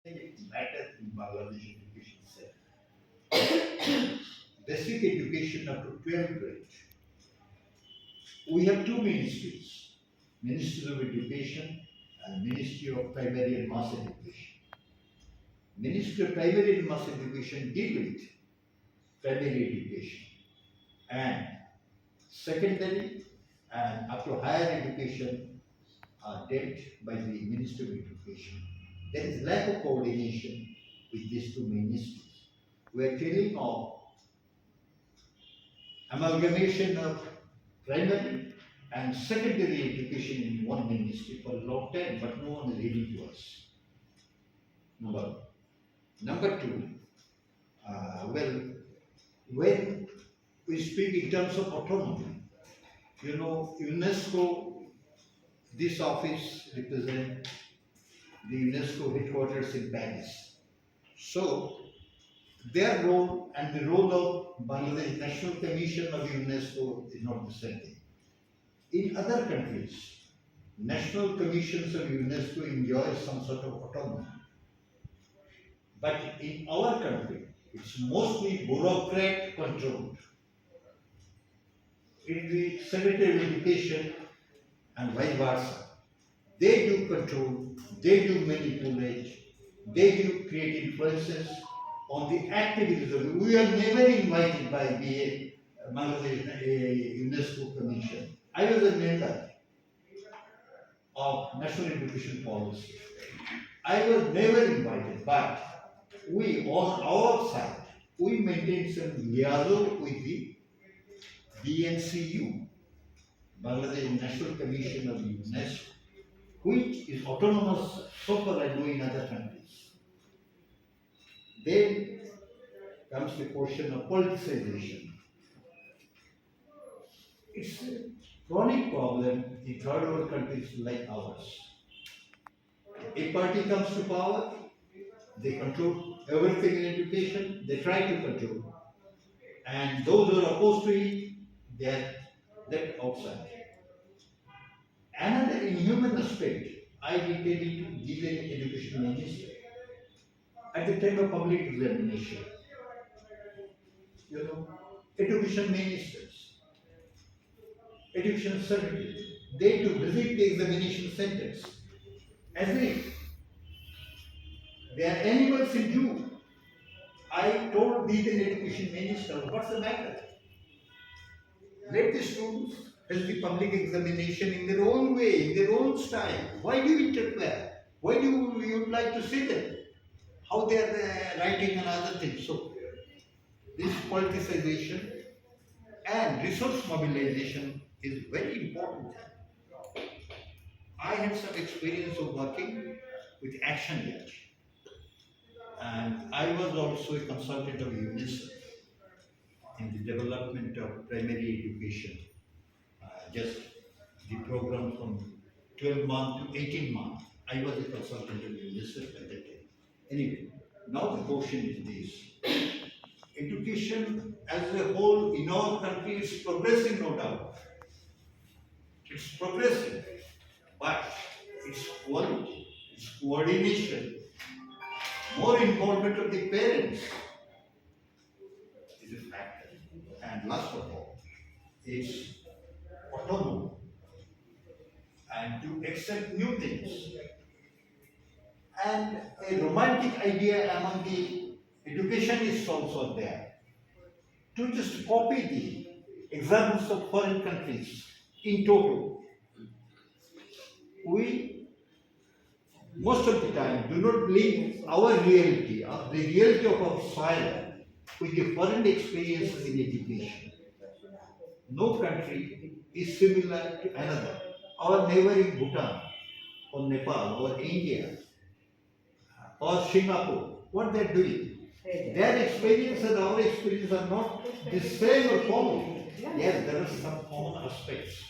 It matters in Bangladesh education sector. Basic education up to 12th grade. We have two ministries, Ministry of Education and Ministry of Primary and Mass Education. Ministry of Primary and Mass Education deal with primary education and secondary and up to higher education are dealt by the Ministry of Education. There is lack of coordination with these two ministries. We are telling of amalgamation of primary and secondary education in one ministry for a long time, but no one is reading to us. Number one. Number two, well, when we speak in terms of autonomy, UNESCO, this office represents the UNESCO headquarters in Paris. So, their role and the role of Bangladesh National Commission of UNESCO is not the same thing. In other countries, national commissions of UNESCO enjoy some sort of autonomy. But in our country, it's mostly bureaucrat controlled. In the Secretary of Education and vice versa, they do control, they do manipulate, they do create influences on the activities of it. We are never invited by the Bangladesh UNESCO Commission. I was a member of National Education Policy. I was never invited, but we on our side, we maintain some dialogue with the BNCU, Bangladesh National Commission of UNESCO, which is autonomous so far I know in other countries. Then comes the question of politicization. It's a chronic problem in third world countries like ours. A party comes to power, they control everything in education, they try to control. And those who are opposed to it, they are left outside. Another inhuman aspect, I detailed to the education minister at the time of public examination. Education ministers, education secretaries, they to visit the examination centers as if they are animals in zoo. I told the then education minister, what's the matter? Let the students have the public examination in their own way, in their own style. Why do you interfere? Why do you like to see them? How they are writing and other things. So, this politicization and resource mobilization is very important. I had some experience of working with Action Yet, and I was also a consultant of UNICEF in the development of primary education. Just the program from 12 months to 18 months. I was a consultant of UNICEF at that time. Anyway, now the question is this. Education as a whole in our country is progressing, no doubt. It's progressing, but its quality, its coordination, more involvement of the parents is a factor. And last of all, it's autonomy and to accept new things. And a romantic idea among the educationists also there to just copy the examples of foreign countries in total. We most of the time do not link our reality, the reality of our soil, with the foreign experiences in education. No country is similar to another. Our neighboring Bhutan, or Nepal, or India, or Singapore, what they're doing. Their experience and our experience are not the same or common. Yes, there are some common aspects.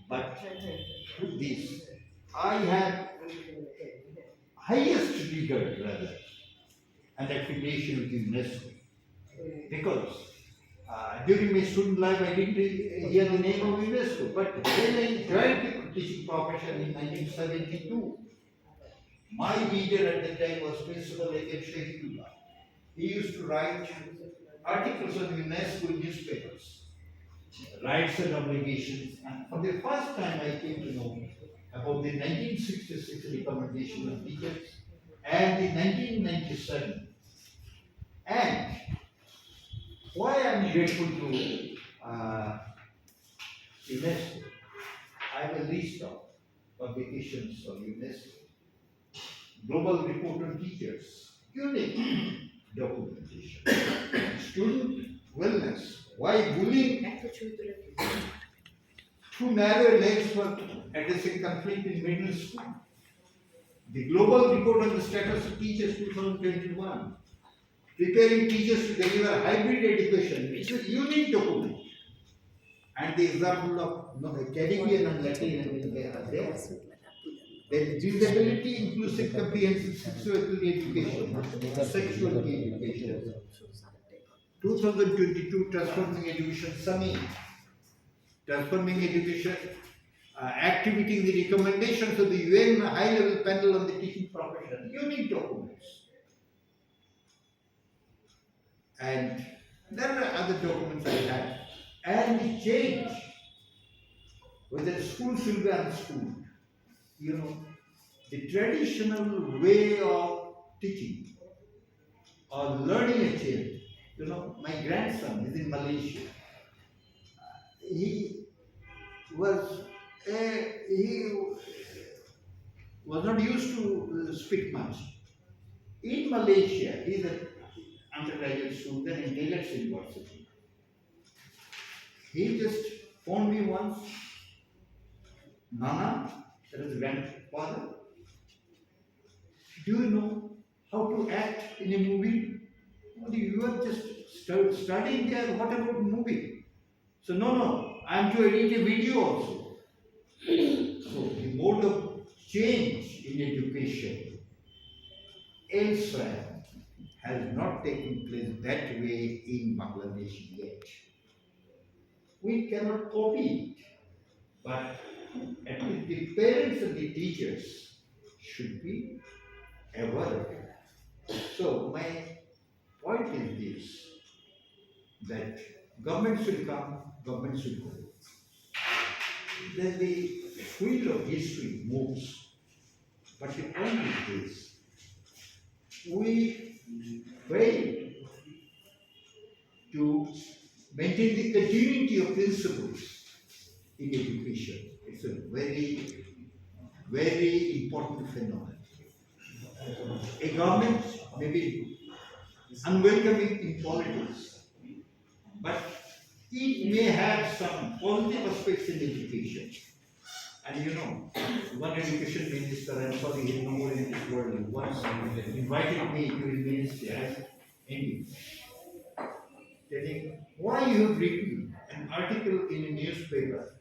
But with this, I have highest regard rather and affiliation with UNESCO. Because during my student life, I didn't hear the name of UNESCO. But when I joined the teaching profession in 1972, My leader at the time was Principal A.K. Shahidullah. He used to write articles on UNESCO newspapers, rights and obligations. And for the first time, I came to know about the 1966 recommendation of teachers and the 1997. And why I am grateful to UNESCO, I have a list of publications of UNESCO. Global Report on Teachers, unique documentation. Student wellness, why bullying too narrow legs for addressing conflict in middle school. The Global Report on the Status of Teachers 2021, preparing teachers to deliver hybrid education. It's a unique document. And the example of Caribbean and Latin America are there. Then disability, inclusive, comprehensive sexuality education, sexuality education. 2022 Transforming Education Summit, Transforming Education, activating the recommendations of the UN high-level panel on the teaching profession. Unique documents. And there are other documents I have. And the change, whether schools will be unschooled. You know, the traditional way of teaching or learning a child. You know, my grandson is in Malaysia. He was not used to speak much. In Malaysia, he is an undergraduate student in Dhaka University. He just phoned me once, Nana, that is grandfather, do you know how to act in a movie? Oh, you are just studying there, what about movie? So no, I am to edit a video also. So the mode of change in education elsewhere has not taken place that way in Bangladesh yet. We cannot copy it, but at least the parents and the teachers should be aware of it. So my point is this, that government should come, government should go. Then the wheel of history moves. But the point is this, we fail to maintain the continuity of principles in education. It's a very, very important phenomenon. A government may be unwelcoming in politics, but it may have some positive aspects in education. And you know, one education minister, I'm sorry, he's no more in this world, once invited me to his ministry as Indian, telling why you have written an article in a newspaper.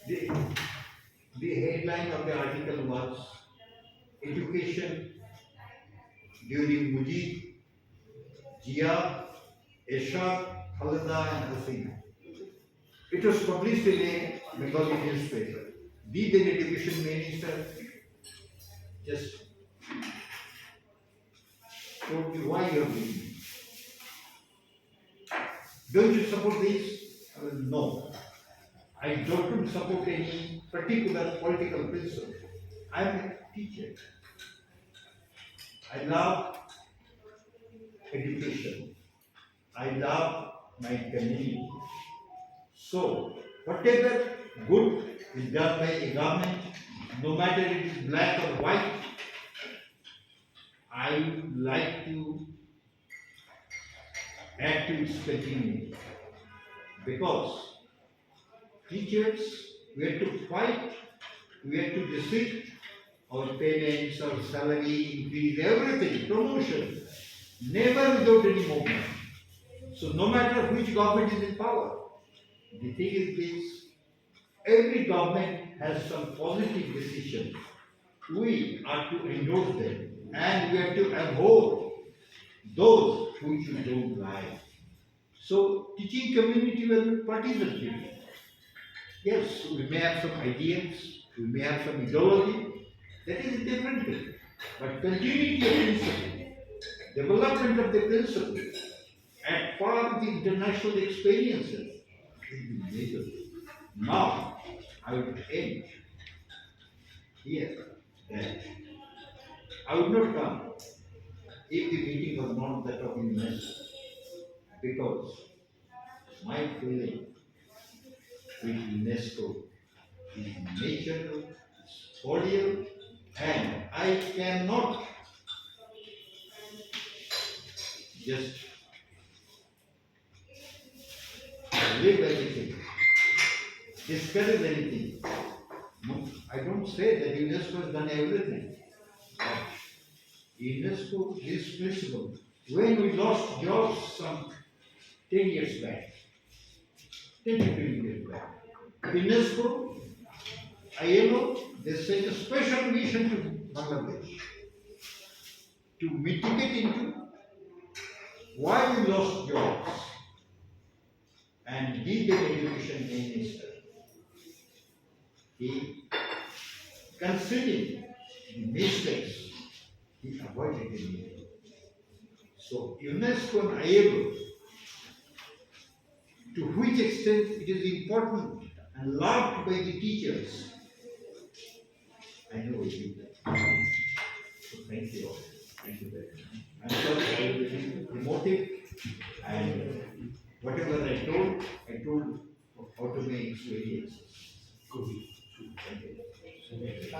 The headline of the article was Education during Mujib, Jia, Eshaq, Khalida and Hasina. It was published in a Bengali newspaper. The then education minister just told me why you are doing it. Don't you support this? No. I don't support any particular political principle. I am a teacher. I love education. I love my community. So, whatever good is done by a government, no matter it is black or white, I would like to add to its continuity. Because teachers, we have to fight, we have to restrict our payments, our salary increase, everything, promotion, never without any movement. So no matter which government is in power, the thing is this, every government has some positive decisions. We are to endorse them and we have to abhor those which we don't like. So teaching community will be partisan people. Yes, we may have some ideas, We may have some ideology, that is a different thing. But continuity of principle, development of the principle, at par with the international experiences, is the major thing. Now, I would end here that I would not come if the meeting was not that of UNESCO, because my feeling with UNESCO is natural, it's cordial, and I cannot just live anything, discourage anything. No, I don't say that UNESCO has done everything. But UNESCO is principle. When we lost jobs some 10 years back, 10 to 20 years back, UNESCO, ILO, they sent a special mission to Bangladesh to mitigate into why we lost jobs and give them education minister. He, considering the mistakes, he avoided the meeting. So UNESCO and ILO, to which extent it is important and loved by the teachers, I know we did that. So thank you all. Thank you very much. I'm sorry I was a little emotive, and whatever I told out of my experiences. Good. Thank you.